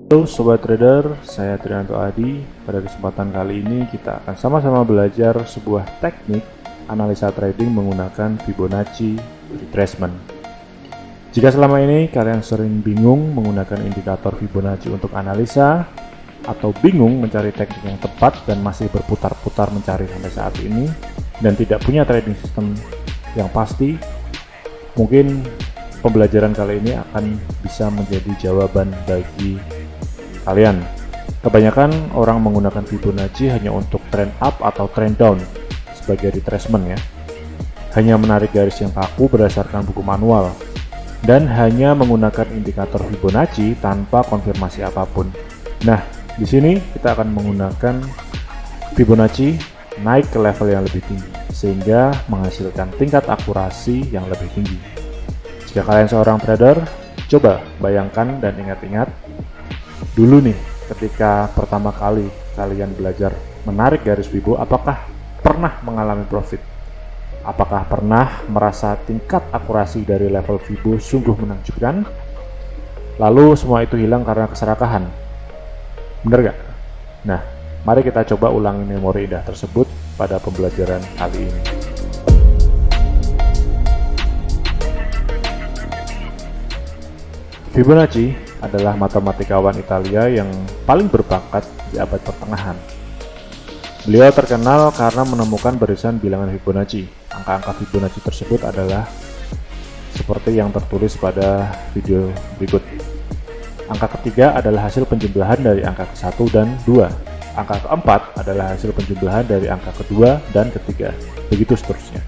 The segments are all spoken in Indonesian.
Halo Sobat Trader, saya Trianto Adi. Pada kesempatan kali ini kita akan sama-sama belajar sebuah teknik analisa trading menggunakan Fibonacci retracement. Jika selama ini kalian sering bingung menggunakan indikator Fibonacci untuk analisa, atau bingung mencari teknik yang tepat dan masih berputar-putar mencari sampai saat ini, dan tidak punya trading system yang pasti, mungkin pembelajaran kali ini akan bisa menjadi jawaban bagi kalian. Kebanyakan orang menggunakan Fibonacci hanya untuk trend up atau trend down sebagai retracement ya. Hanya menarik garis yang kaku berdasarkan buku manual dan hanya menggunakan indikator Fibonacci tanpa konfirmasi apapun. Nah, di sini kita akan menggunakan Fibonacci naik ke level yang lebih tinggi sehingga menghasilkan tingkat akurasi yang lebih tinggi. Jika kalian seorang trader, coba bayangkan dan ingat-ingat dulu nih, ketika pertama kali kalian belajar menarik garis Fibo, apakah pernah mengalami profit? Apakah pernah merasa tingkat akurasi dari level Fibo sungguh menakjubkan? Lalu semua itu hilang karena keserakahan. Bener gak? Nah, mari kita coba ulangi memori indah tersebut pada pembelajaran kali ini. Fibonacci adalah matematikawan Italia yang paling berbakat di abad pertengahan. Beliau terkenal karena menemukan barisan bilangan Fibonacci. Angka-angka Fibonacci tersebut adalah seperti yang tertulis pada video berikut. Angka ketiga adalah hasil penjumlahan dari angka ke-1 dan 2. Angka keempat adalah hasil penjumlahan dari angka kedua dan ketiga. Begitu seterusnya.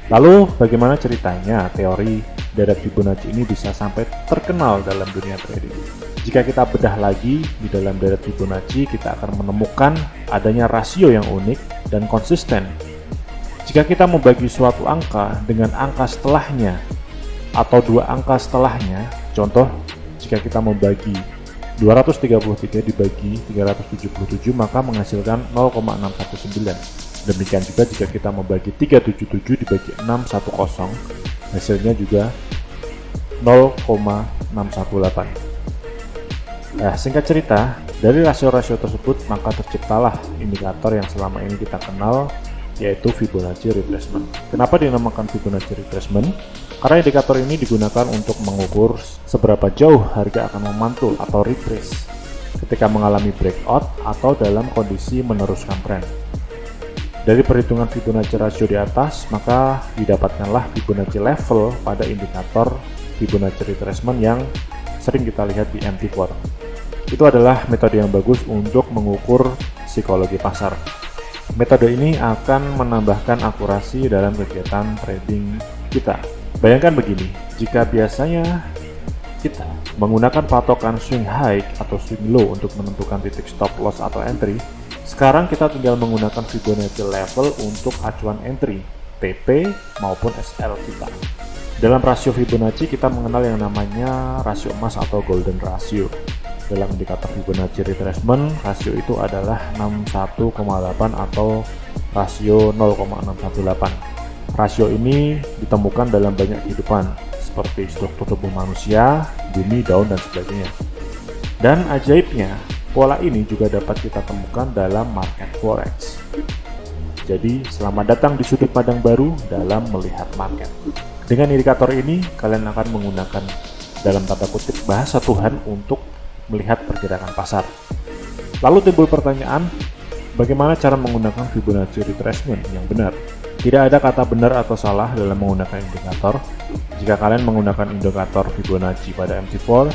Lalu bagaimana ceritanya teori deret Fibonacci ini bisa sampai terkenal dalam dunia trading? Jika kita bedah lagi di dalam deret Fibonacci, kita akan menemukan adanya rasio yang unik dan konsisten. Jika kita membagi suatu angka dengan angka setelahnya atau dua angka setelahnya, contoh jika kita membagi 233 dibagi 377 maka menghasilkan 0,619. Demikian juga jika kita membagi 377 dibagi 610, hasilnya juga 0,618. Nah, singkat cerita, dari rasio-rasio tersebut maka terciptalah indikator yang selama ini kita kenal, yaitu Fibonacci retracement. Kenapa dinamakan Fibonacci retracement? Karena indikator ini digunakan untuk mengukur seberapa jauh harga akan memantul atau retrace ketika mengalami breakout atau dalam kondisi meneruskan tren. Dari perhitungan Fibonacci rasio di atas, maka didapatkanlah Fibonacci level pada indikator Fibonacci retracement yang sering kita lihat di MT4. Itu adalah metode yang bagus untuk mengukur psikologi pasar. Metode ini akan menambahkan akurasi dalam kegiatan trading kita. Bayangkan begini, jika biasanya kita menggunakan patokan swing high atau swing low untuk menentukan titik stop loss atau entry, sekarang kita tinggal menggunakan Fibonacci level untuk acuan entry, TP maupun SL kita. Dalam rasio Fibonacci kita mengenal yang namanya rasio emas atau golden ratio. Dalam indikator Fibonacci retracement, rasio itu adalah 61,8 atau rasio 0,618. Rasio ini ditemukan dalam banyak kehidupan seperti struktur tubuh manusia, bumi, daun, dan sebagainya. Dan ajaibnya, pola ini juga dapat kita temukan dalam market forex. Jadi, selamat datang di sudut pandang baru dalam melihat market. Dengan indikator ini, kalian akan menggunakan dalam tanda kutip bahasa Tuhan untuk melihat pergerakan pasar. Lalu timbul pertanyaan, bagaimana cara menggunakan Fibonacci retracement yang benar? Tidak ada kata benar atau salah dalam menggunakan indikator. Jika kalian menggunakan indikator Fibonacci pada MT4,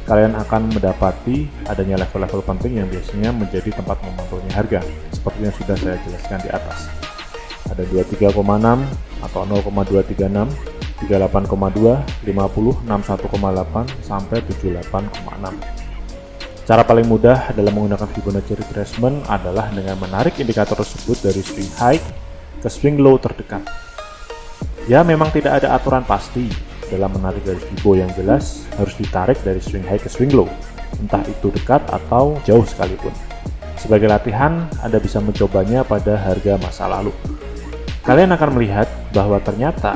kalian akan mendapati adanya level-level penting yang biasanya menjadi tempat memantulnya harga, seperti yang sudah saya jelaskan di atas. Ada 23,6 atau 0,236, 38,2, 50, 61,8 sampai 78,6. Cara paling mudah dalam menggunakan Fibonacci retracement adalah dengan menarik indikator tersebut dari swing high ke swing low terdekat. Ya, memang tidak ada aturan pasti dalam menarik garis Fibo, yang jelas harus ditarik dari swing high ke swing low, entah itu dekat atau jauh sekalipun. Sebagai latihan, Anda bisa mencobanya pada harga masa lalu. Kalian akan melihat bahwa ternyata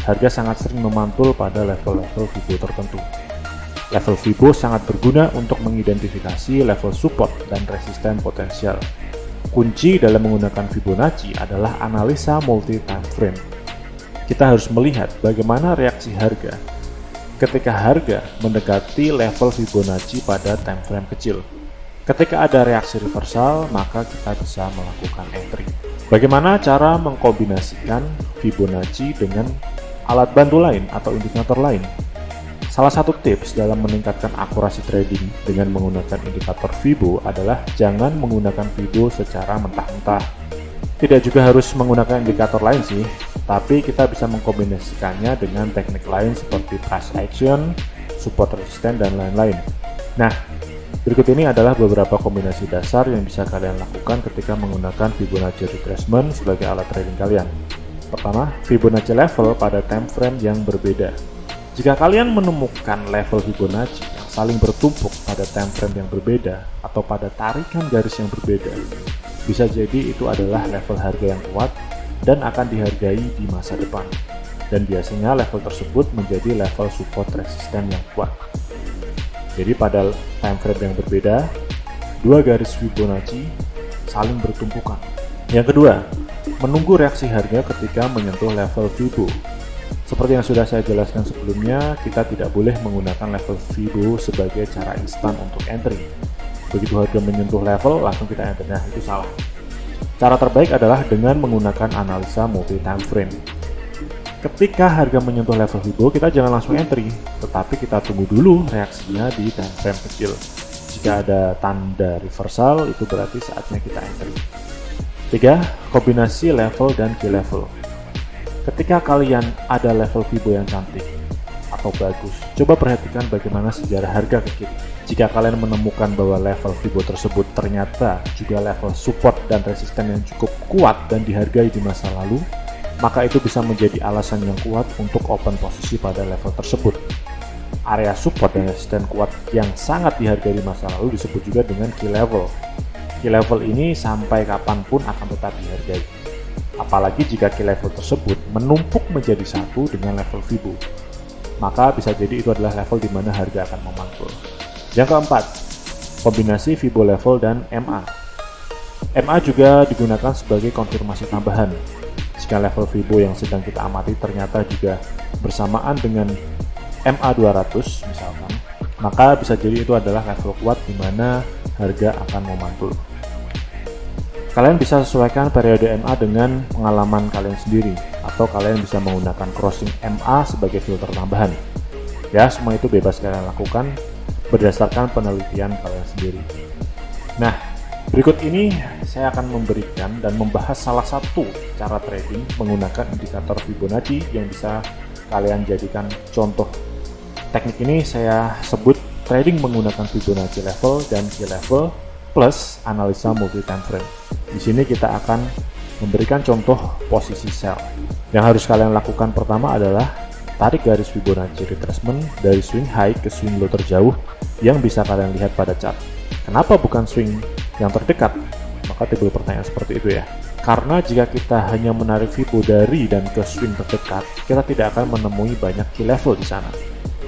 harga sangat sering memantul pada level-level Fibo tertentu. Level Fibo sangat berguna untuk mengidentifikasi level support dan resisten potensial. Kunci dalam menggunakan Fibonacci adalah analisa multi time frame. Kita harus melihat bagaimana reaksi harga ketika harga mendekati level Fibonacci pada time frame kecil. Ketika ada reaksi reversal, maka kita bisa melakukan entry. Bagaimana cara mengkombinasikan Fibonacci dengan alat bantu lain atau indikator lain? Salah satu tips dalam meningkatkan akurasi trading dengan menggunakan indikator Fibo adalah jangan menggunakan Fibo secara mentah-mentah. Tidak juga harus menggunakan indikator lain sih, tapi kita bisa mengkombinasikannya dengan teknik lain seperti price action, support resisten, dan lain-lain. Nah, berikut ini adalah beberapa kombinasi dasar yang bisa kalian lakukan ketika menggunakan Fibonacci retracement sebagai alat trading kalian. Pertama, Fibonacci level pada time frame yang berbeda. Jika kalian menemukan level Fibonacci yang saling bertumpuk pada time frame yang berbeda atau pada tarikan garis yang berbeda, bisa jadi itu adalah level harga yang kuat dan akan dihargai di masa depan. Dan biasanya level tersebut menjadi level support resisten yang kuat. Jadi pada time frame yang berbeda, dua garis Fibonacci saling bertumpukan. Yang kedua, menunggu reaksi harga ketika menyentuh level Fibo. Seperti yang sudah saya jelaskan sebelumnya, kita tidak boleh menggunakan level Fibo sebagai cara instan untuk entry. Begitu harga menyentuh level, langsung kita entry. Nah, itu salah. Cara terbaik adalah dengan menggunakan analisa multi time frame. Ketika harga menyentuh level Fibo, kita jangan langsung entry, tetapi kita tunggu dulu reaksinya di time frame kecil. Jika ada tanda reversal, itu berarti saatnya kita entry. 3. Kombinasi level dan key level. Ketika kalian ada level Fibo yang cantik atau bagus, coba perhatikan bagaimana sejarah harga ke kiri. Jika kalian menemukan bahwa level Fibo tersebut ternyata juga level support dan resisten yang cukup kuat dan dihargai di masa lalu, maka itu bisa menjadi alasan yang kuat untuk open posisi pada level tersebut. Area support dan resisten kuat yang sangat dihargai di masa lalu disebut juga dengan key level. Key level ini sampai kapanpun akan tetap dihargai. Apalagi jika key level tersebut menumpuk menjadi satu dengan level Fibo, maka bisa jadi itu adalah level di mana harga akan memantul. Yang keempat, kombinasi Fibo level dan MA. MA juga digunakan sebagai konfirmasi tambahan. Jika level Fibo yang sedang kita amati ternyata juga bersamaan dengan MA 200 misalkan, maka bisa jadi itu adalah level kuat di mana harga akan memantul. Kalian bisa sesuaikan periode MA dengan pengalaman kalian sendiri, atau kalian bisa menggunakan crossing MA sebagai filter tambahan. Ya, semua itu bebas kalian lakukan berdasarkan penelitian kalian sendiri. Nah, berikut ini saya akan memberikan dan membahas salah satu cara trading menggunakan indikator Fibonacci yang bisa kalian jadikan contoh. Teknik ini saya sebut trading menggunakan Fibonacci level dan key level plus analisa multi time frame. Di sini kita akan memberikan contoh posisi sell. Yang harus kalian lakukan pertama adalah tarik garis Fibonacci retracement dari swing high ke swing low terjauh yang bisa kalian lihat pada chart. Kenapa bukan swing yang terdekat? Maka timbul pertanyaan seperti itu ya. Karena jika kita hanya menarik Fibo dari dan ke swing terdekat, kita tidak akan menemui banyak key level di sana.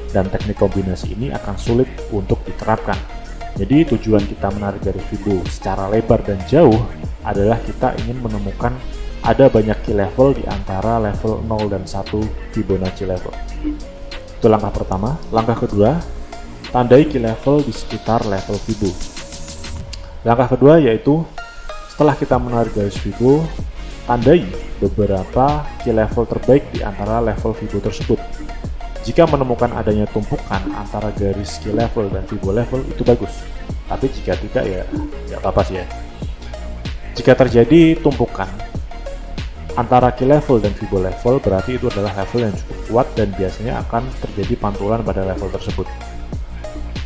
Dan teknik kombinasi ini akan sulit untuk diterapkan. Jadi tujuan kita menarik garis Fibo secara lebar dan jauh adalah kita ingin menemukan ada banyak key level di antara level 0 dan 1 Fibonacci level. Itu langkah pertama. Langkah kedua, tandai key level di sekitar level Fibo. Langkah kedua yaitu setelah kita menarik garis Fibo, tandai beberapa key level terbaik di antara level Fibo tersebut. Jika menemukan adanya tumpukan antara garis key level dan Fibo level, itu bagus. Tapi jika tidak ya nggak apa-apa sih ya. Jika terjadi tumpukan antara key level dan Fibo level, berarti itu adalah level yang cukup kuat dan biasanya akan terjadi pantulan pada level tersebut.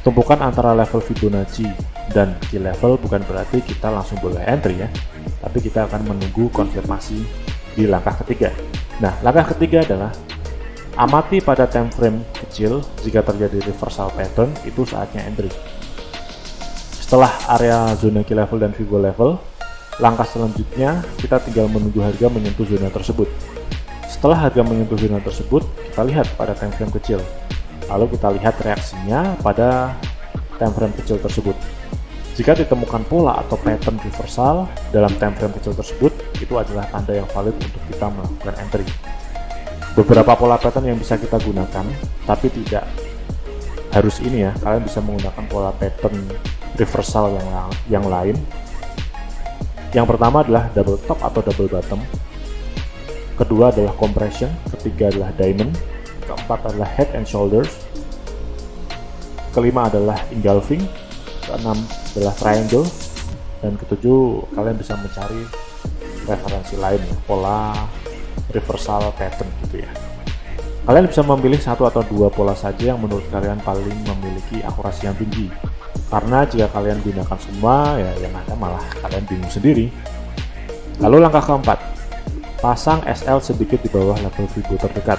Tumpukan antara level Fibonacci dan key level bukan berarti kita langsung boleh entry ya, tapi kita akan menunggu konfirmasi di langkah ketiga. Nah, langkah ketiga adalah amati pada time frame kecil. Jika terjadi reversal pattern, itu saatnya entry. Setelah area zona key level dan Fibo level, langkah selanjutnya kita tinggal menunggu harga menyentuh zona tersebut. Setelah harga menyentuh zona tersebut, kita lihat pada time frame kecil. Lalu kita lihat reaksinya pada time frame kecil tersebut. Jika ditemukan pola atau pattern reversal dalam time frame kecil tersebut, itu adalah tanda yang valid untuk kita melakukan entry. Beberapa pola pattern yang bisa kita gunakan, tapi tidak harus ini ya. Kalian bisa menggunakan pola pattern reversal yang lain. Yang pertama adalah double top atau double bottom. Kedua adalah compression. Ketiga adalah diamond. Keempat adalah head and shoulders. Kelima adalah engulfing. Keenam adalah triangle. Dan ketujuh, kalian bisa mencari referensi lain, pola reversal pattern gitu ya. Kalian bisa memilih satu atau dua pola saja yang menurut kalian paling memiliki akurasi yang tinggi. Karena jika kalian gunakan semua, ya yang ada malah kalian bingung sendiri. Lalu langkah keempat, pasang SL sedikit di bawah level Fibo terdekat.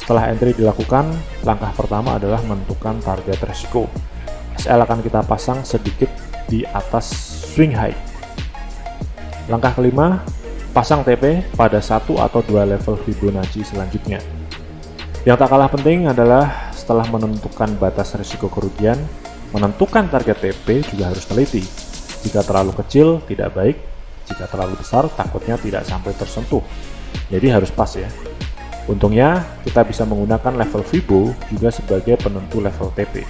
Setelah entry dilakukan, langkah pertama adalah menentukan target resiko. SL akan kita pasang sedikit di atas swing high. Langkah kelima, pasang TP pada satu atau dua level Fibonacci selanjutnya. Yang tak kalah penting adalah setelah menentukan batas risiko kerugian, menentukan target TP juga harus teliti. Jika terlalu kecil, tidak baik. Jika terlalu besar, takutnya tidak sampai tersentuh. Jadi harus pas ya. Untungnya, kita bisa menggunakan level Fibo juga sebagai penentu level TP.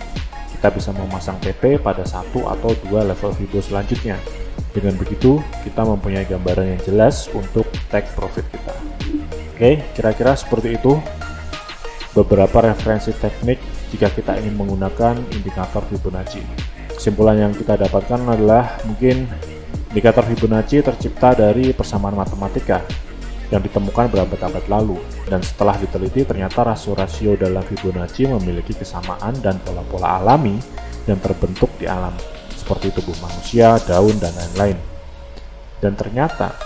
Kita bisa memasang TP pada satu atau dua level Fibo selanjutnya. Dengan begitu, kita mempunyai gambaran yang jelas untuk take profit kita. Oke, kira-kira seperti itu beberapa referensi teknik jika kita ingin menggunakan indikator Fibonacci. Kesimpulan yang kita dapatkan adalah mungkin indikator Fibonacci tercipta dari persamaan matematika yang ditemukan berabad-abad lalu, dan setelah diteliti ternyata rasio-rasio dalam Fibonacci memiliki kesamaan dan pola-pola alami yang terbentuk di alam, seperti tubuh manusia, daun, dan lain-lain. Dan ternyata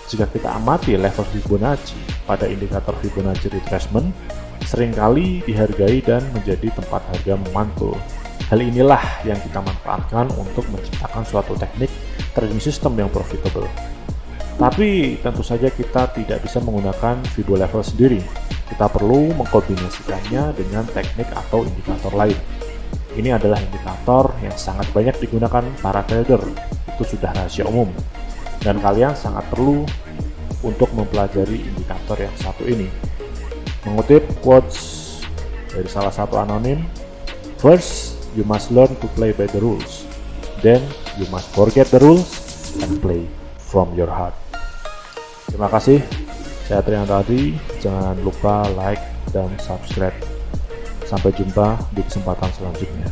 jika kita amati level Fibonacci pada indikator Fibonacci retracement, seringkali dihargai dan menjadi tempat harga memantul. Hal inilah yang kita manfaatkan untuk menciptakan suatu teknik trading system yang profitable. Tapi tentu saja kita tidak bisa menggunakan Fibo level sendiri. Kita perlu mengkombinasikannya dengan teknik atau indikator lain. Ini adalah indikator yang sangat banyak digunakan para trader. Itu sudah rahasia umum. Dan kalian sangat perlu untuk mempelajari indikator yang satu ini. Mengutip quotes dari salah satu anonim, "First, you must learn to play by the rules. Then, you must forget the rules and play from your heart." Terima kasih, saya Triantadi. Jangan lupa like dan subscribe. Sampai jumpa di kesempatan selanjutnya.